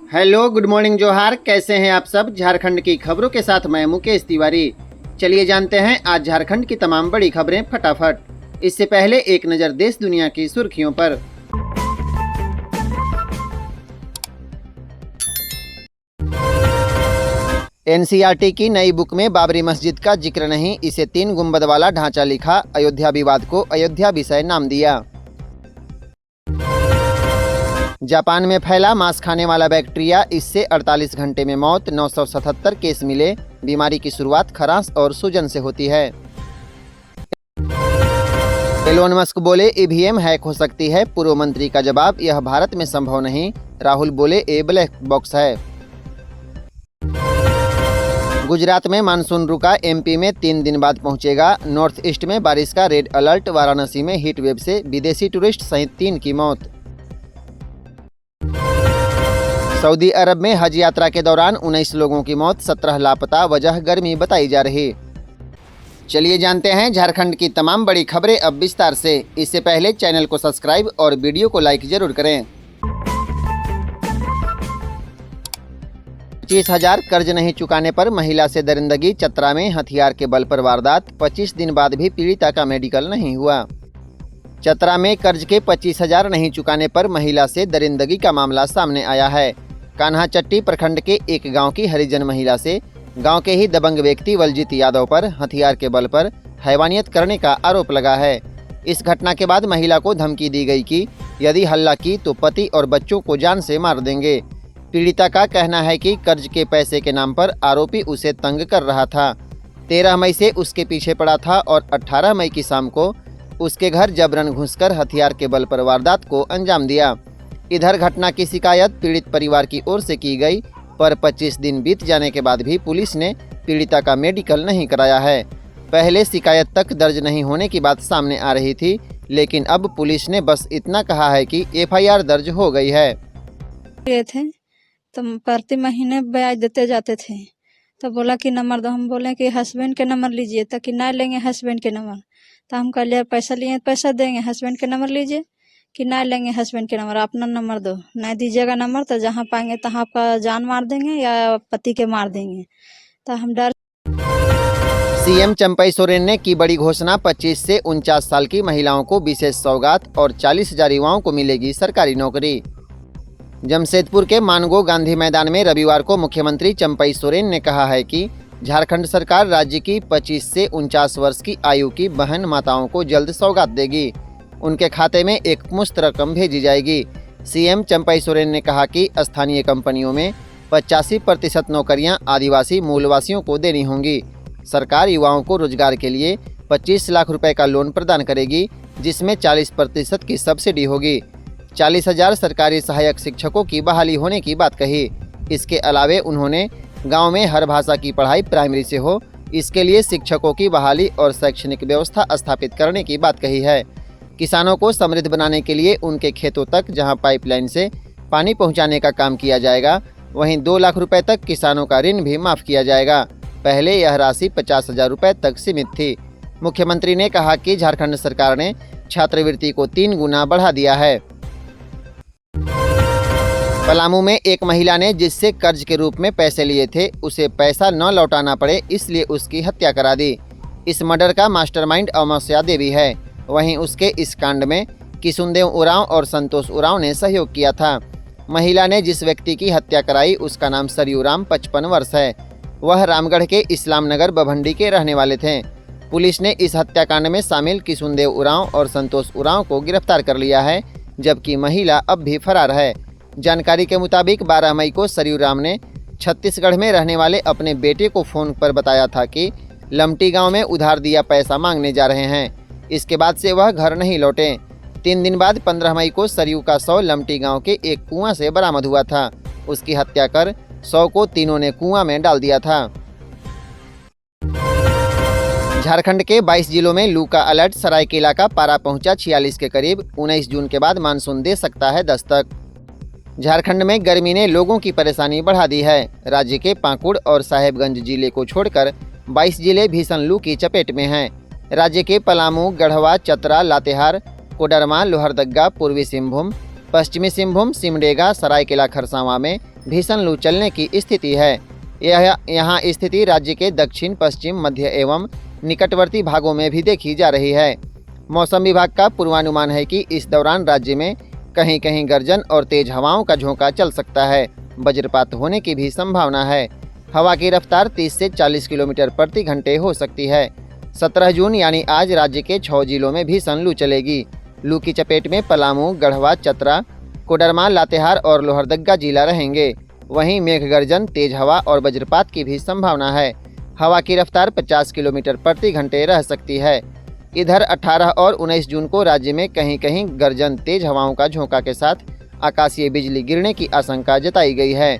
Hello, good morning, जोहार। कैसे हैं आप सब? झारखंड की खबरों के साथ मैं मुकेश तिवारी। चलिए जानते हैं आज झारखंड की तमाम बड़ी खबरें फटाफट। इससे पहले एक नज़र देश दुनिया की सुर्खियों पर। एनसीईआरटी की नई बुक में बाबरी मस्जिद का जिक्र नहीं, इसे 3 गुंबद वाला ढांचा लिखा। अयोध्या विवाद को अयोध्या विषय नाम दिया। जापान में फैला मांस खाने वाला बैक्टीरिया, इससे 48 घंटे में मौत। 977 केस मिले। बीमारी की शुरुआत खरांश और सूजन से होती है। एलोन मस्क बोले ईवीएम हैक हो सकती है। पूर्व मंत्री का जवाब, यह भारत में संभव नहीं। राहुल बोले ये ब्लैक बॉक्स है। गुजरात में मानसून रुका, एमपी में 3 दिन बाद पहुंचेगा। नॉर्थ ईस्ट में बारिश का रेड अलर्ट। वाराणसी में हीट वेव से विदेशी टूरिस्ट सहित 3 की मौत। सऊदी अरब में हज यात्रा के दौरान 19 लोगों की मौत, 17 लापता। वजह गर्मी बताई जा रही। चलिए जानते हैं झारखंड की तमाम बड़ी खबरें अब विस्तार से। इससे पहले चैनल को सब्सक्राइब और वीडियो को लाइक जरूर करें। 25,000 कर्ज नहीं चुकाने पर महिला से दरिंदगी। चतरा में हथियार के बल पर वारदात। 25 दिन बाद भी पीड़िता का मेडिकल नहीं हुआ। चतरा में कर्ज के 25,000 नहीं चुकाने पर महिला से दरिंदगी का मामला सामने आया है। कान्हाचट्टी प्रखंड के एक गांव की हरिजन महिला से गांव के ही दबंग व्यक्ति बलजीत यादव पर हथियार के बल पर हैवानियत करने का आरोप लगा है। इस घटना के बाद महिला को धमकी दी गई कि यदि हल्ला की तो पति और बच्चों को जान से मार देंगे। पीड़िता का कहना है कि कर्ज के पैसे के नाम पर आरोपी उसे तंग कर रहा था। 13 मई से उसके पीछे पड़ा था और 18 मई की शाम को उसके घर जबरन घुसकर हथियार के बल पर वारदात को अंजाम दिया। इधर घटना की शिकायत पीड़ित परिवार की ओर से की गई, पर 25 दिन बीत जाने के बाद भी पुलिस ने पीड़िता का मेडिकल नहीं कराया है। पहले शिकायत तक दर्ज नहीं होने की बात सामने आ रही थी, लेकिन अब पुलिस ने बस इतना कहा है कि एफआईआर दर्ज हो गई है। ये थे तो प्रति महीने ब्याज देते जाते थे, तो बोला कि नंबर दो। हम बोले कि हस्बैंड के नंबर लीजिए, तो कि नहीं लेंगे हस्बैंड के नंबर। तो हम कह लिया पैसा लिए पैसा देंगे, हस्बैंड के नंबर लीजिए। कि नहीं लेंगे हस्बैंड के नंबर, अपना नंबर दो। नहीं दीजिएगा नंबर तो जहाँ पाएंगे तहाँ आपका जान मार देंगे या पति के मार देंगे। तो हम डर। सीएम चंपई सोरेन ने की बड़ी घोषणा। 25 से 49 साल की महिलाओं को विशेष सौगात और 40,000 युवाओं को मिलेगी सरकारी नौकरी। जमशेदपुर के मानगो गांधी मैदान में रविवार को मुख्यमंत्री चंपई सोरेन ने कहा है कि झारखंड सरकार राज्य की 25 से 49 वर्ष की आयु की बहन माताओं को जल्द सौगात देगी। उनके खाते में एक मुश्त रकम भेजी जाएगी। सीएम चंपई सोरेन ने कहा कि स्थानीय कंपनियों में 85% नौकरियां आदिवासी मूलवासियों को देनी होंगी। सरकार युवाओं को रोजगार के लिए 25 लाख रुपए का लोन प्रदान करेगी, जिसमें 40% की सब्सिडी होगी। 40,000 सरकारी सहायक शिक्षकों की बहाली होने की बात कही। इसके अलावे उन्होंने गाँव में हर भाषा की पढ़ाई प्राइमरी से हो, इसके लिए शिक्षकों की बहाली और शैक्षणिक व्यवस्था स्थापित करने की बात कही है। किसानों को समृद्ध बनाने के लिए उनके खेतों तक जहां पाइपलाइन से पानी पहुंचाने का काम किया जाएगा, वहीं 2 लाख रुपए तक किसानों का ऋण भी माफ़ किया जाएगा। पहले यह राशि 50,000 रुपए तक सीमित थी। मुख्यमंत्री ने कहा कि झारखंड सरकार ने छात्रवृत्ति को 3 गुना बढ़ा दिया है। पलामू में एक महिला ने जिससे कर्ज के रूप में पैसे लिए थे, उसे पैसा न लौटाना पड़े, इसलिए उसकी हत्या करा दी। इस मर्डर का मास्टरमाइंड अमावस्या देवी है। वहीं उसके इस कांड में किशुनदेव उरांव और संतोष उरांव ने सहयोग किया था। महिला ने जिस व्यक्ति की हत्या कराई उसका नाम सरयू राम 55 वर्ष है। वह रामगढ़ के इस्लाम नगर बभंडी के रहने वाले थे। पुलिस ने इस हत्याकांड में शामिल किशुनदेव उरांव और संतोष उरांव को गिरफ्तार कर लिया है, जबकि महिला अब भी फरार है। जानकारी के मुताबिक 12 मई को सरयू राम ने छत्तीसगढ़ में रहने वाले अपने बेटे को फ़ोन पर बताया था कि लमटी गाँव में उधार दिया पैसा मांगने जा रहे हैं। इसके बाद से वह घर नहीं लौटे। 3 दिन बाद 15 मई को सरयू का शव लमटी गांव के एक कुआं से बरामद हुआ था। उसकी हत्या कर शव को तीनों ने कुआं में डाल दिया था। झारखंड के 22 जिलों में लू का अलर्ट। सरायकेला का पारा पहुंचा 46 के करीब। 19 जून के बाद मानसून दे सकता है दस्तक। झारखंड में गर्मी ने लोगों की परेशानी बढ़ा दी है। राज्य के पाकुड़ और साहेबगंज जिले को छोड़कर 22 जिले भीषण लू की चपेट में हैं। राज्य के पलामू, गढ़वा, चतरा, लातेहार, कोडरमा, लोहरदग्गा, पूर्वी सिंहभूम, पश्चिमी सिंहभूम, सिमडेगा, सरायकेला खरसावां में भीषण लू चलने की स्थिति है। यहाँ स्थिति राज्य के दक्षिण, पश्चिम, मध्य एवं निकटवर्ती भागों में भी देखी जा रही है। मौसम विभाग का पूर्वानुमान है कि इस दौरान राज्य में कहीं कहीं गर्जन और तेज हवाओं का झोंका चल सकता है। वज्रपात होने की भी संभावना है। हवा की रफ्तार 30 से 40 किलोमीटर प्रति घंटे हो सकती है। 17 जून यानी आज राज्य के 6 जिलों में भीषण लू चलेगी। लू की चपेट में पलामू, गढ़वा, चतरा, कोडरमा, लातेहार और लोहरदगा जिला रहेंगे। वहीं मेघ गर्जन, तेज हवा और वज्रपात की भी संभावना है। हवा की रफ्तार 50 किलोमीटर प्रति घंटे रह सकती है। इधर 18 और 19 जून को राज्य में कहीं कहीं गर्जन, तेज हवाओं का झोंका के साथ आकाशीय बिजली गिरने की आशंका जताई गई है।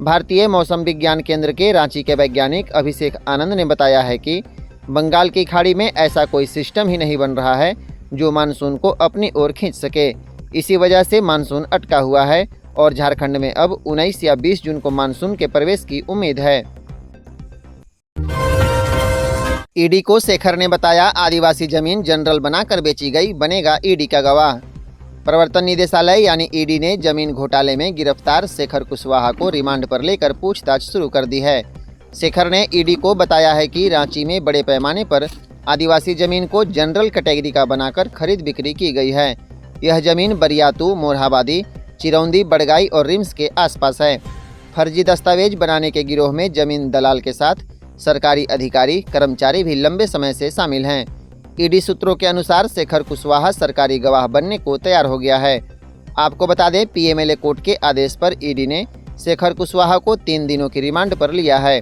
भारतीय मौसम विज्ञान केंद्र के रांची के वैज्ञानिक अभिषेक आनंद ने बताया है कि बंगाल की खाड़ी में ऐसा कोई सिस्टम ही नहीं बन रहा है जो मानसून को अपनी ओर खींच सके। इसी वजह से मानसून अटका हुआ है और झारखंड में अब 19 या 20 जून को मानसून के प्रवेश की उम्मीद है। ईडी को शेखर ने बताया आदिवासी जमीन जनरल बनाकर बेची गई, बनेगा ईडी का गवाह। प्रवर्तन निदेशालय यानी ईडी ने जमीन घोटाले में गिरफ्तार शेखर कुशवाहा को रिमांड पर लेकर पूछताछ शुरू कर दी है। शेखर ने ईडी को बताया है कि रांची में बड़े पैमाने पर आदिवासी जमीन को जनरल कैटेगरी का बनाकर खरीद बिक्री की गई है। यह जमीन बरियातू, मोरहाबादी, चिरौंदी, बड़गाई और रिम्स के आसपास है। फर्जी दस्तावेज बनाने के गिरोह में जमीन दलाल के साथ सरकारी अधिकारी, कर्मचारी भी लंबे समय से शामिल हैं। ईडी सूत्रों के अनुसार शेखर कुशवाहा सरकारी गवाह बनने को तैयार हो गया है। आपको बता दें, पीएमएलए कोर्ट के आदेश पर ईडी ने शेखर कुशवाहा को 3 दिनों की रिमांड पर लिया है।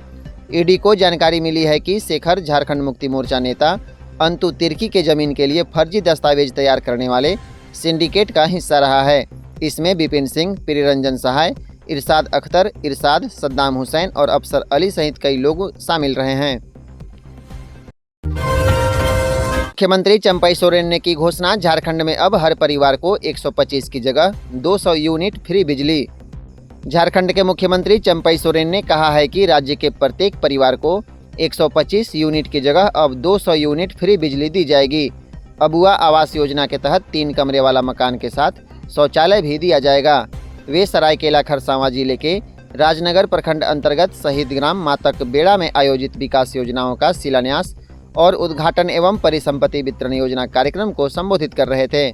ईडी को जानकारी मिली है कि शेखर झारखंड मुक्ति मोर्चा नेता अंतु तिर्की के जमीन के लिए फर्जी दस्तावेज तैयार करने वाले सिंडिकेट का हिस्सा रहा है। इसमें विपिन सिंह, प्रियरंजन सहाय, इरशाद अख्तर, इरशाद, सद्दाम हुसैन और अफसर अली सहित कई लोग शामिल रहे हैं। मुख्यमंत्री चंपई सोरेन ने की घोषणा, झारखंड में अब हर परिवार को 125 की जगह 200 यूनिट फ्री बिजली। झारखंड के मुख्यमंत्री चंपई सोरेन ने कहा है कि राज्य के प्रत्येक परिवार को 125 यूनिट की जगह अब 200 यूनिट फ्री बिजली दी जाएगी। अबुआ आवास योजना के तहत 3 कमरे वाला मकान के साथ शौचालय भी दिया जाएगा। वे सरायकेला खरसावां जिले के राजनगर प्रखंड अंतर्गत शहीद ग्राम मातक बेड़ा में आयोजित विकास योजनाओं का शिलान्यास और उद्घाटन एवं परिसंपत्ति वितरण योजना कार्यक्रम को संबोधित कर रहे थे।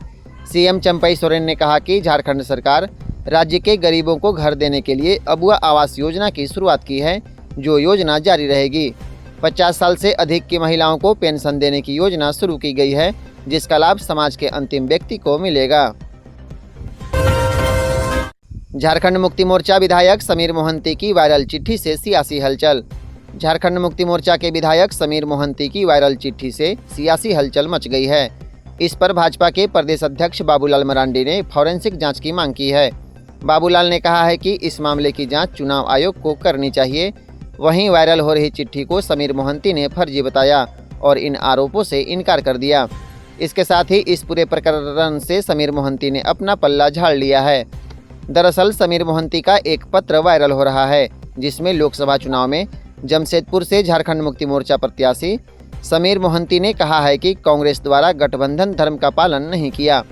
सीएम चंपई सोरेन ने कहा कि झारखंड सरकार राज्य के गरीबों को घर देने के लिए अबुआ आवास योजना की शुरुआत की है, जो योजना जारी रहेगी। 50 साल से अधिक की महिलाओं को पेंशन देने की योजना शुरू की गई है, जिसका लाभ समाज के अंतिम व्यक्ति को मिलेगा। झारखंड मुक्ति मोर्चा विधायक समीर मोहंती की वायरल चिट्ठी से सियासी हलचल। झारखंड मुक्ति मोर्चा के विधायक समीर मोहंती की वायरल चिट्ठी से सियासी हलचल मच गई है। इस पर भाजपा के प्रदेश अध्यक्ष बाबूलाल मरांडी ने फॉरेंसिक जांच की मांग की है। बाबूलाल ने कहा है कि इस मामले की जांच चुनाव आयोग को करनी चाहिए। वहीं वायरल हो रही चिट्ठी को समीर मोहंती ने फर्जी बताया और इन आरोपों से इनकार कर दिया। इसके साथ ही इस पूरे प्रकरण से समीर मोहंती ने अपना पल्ला झाड़ लिया है। दरअसल समीर मोहंती का एक पत्र वायरल हो रहा है, जिसमें लोकसभा चुनाव में जमशेदपुर से झारखंड मुक्ति मोर्चा प्रत्याशी समीर मोहंती ने कहा है कि कांग्रेस द्वारा गठबंधन धर्म का पालन नहीं किया।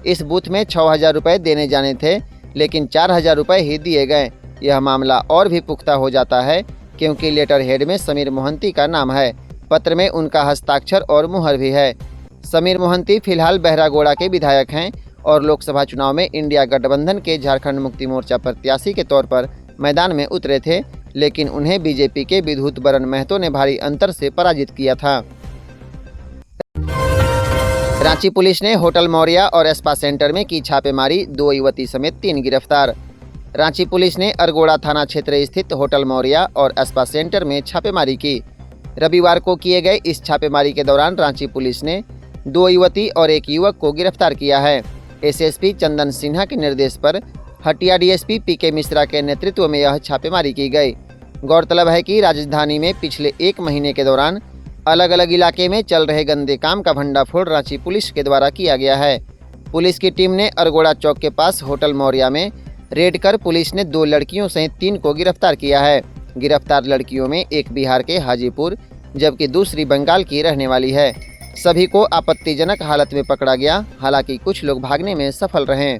इस बूथ में 6,000 रुपये देने जाने थे, लेकिन 4,000 रुपये ही दिए गए। यह मामला और भी पुख्ता हो जाता है क्योंकि लेटर हेड में समीर मोहंती का नाम है। पत्र में उनका हस्ताक्षर और मुहर भी है। समीर मोहंती फिलहाल बहरागोड़ा के विधायक हैं और लोकसभा चुनाव में इंडिया गठबंधन के झारखंड मुक्ति मोर्चा प्रत्याशी के तौर पर मैदान में उतरे थे, लेकिन उन्हें बीजेपी के विद्युत बरन महतो ने भारी अंतर से पराजित किया था। रांची पुलिस ने होटल मौर्या और स्पा सेंटर में की छापेमारी, 2 युवती समेत 3 गिरफ्तार। रांची पुलिस ने अरगोड़ा थाना क्षेत्र स्थित होटल मौर्या और स्पा सेंटर में छापेमारी की। रविवार को किए गए इस छापेमारी के दौरान रांची पुलिस ने 2 युवती और 1 युवक को गिरफ्तार किया है। एसएसपी चंदन सिन्हा के निर्देश पर हटिया डीएसपी पीके मिश्रा के नेतृत्व में यह छापेमारी की गई। गौरतलब है कि राजधानी में पिछले 1 महीने के दौरान अलग अलग इलाके में चल रहे गंदे काम का भंडाफोड़ रांची पुलिस के द्वारा किया गया है। पुलिस की टीम ने अरगोड़ा चौक के पास होटल मौर्या में रेड कर पुलिस ने 2 लड़कियों सहित 3 को गिरफ्तार किया है। गिरफ्तार लड़कियों में एक बिहार के हाजीपुर जबकि दूसरी बंगाल की रहने वाली है। सभी को आपत्तिजनक हालत में पकड़ा गया, हालांकि कुछ लोग भागने में सफल रहे।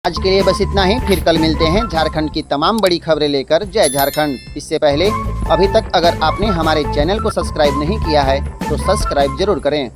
आज के लिए बस इतना ही, फिर कल मिलते हैं झारखंड की तमाम बड़ी खबरें लेकर। जय झारखंड। इससे पहले अभी तक अगर आपने हमारे चैनल को सब्सक्राइब नहीं किया है तो सब्सक्राइब जरूर करें।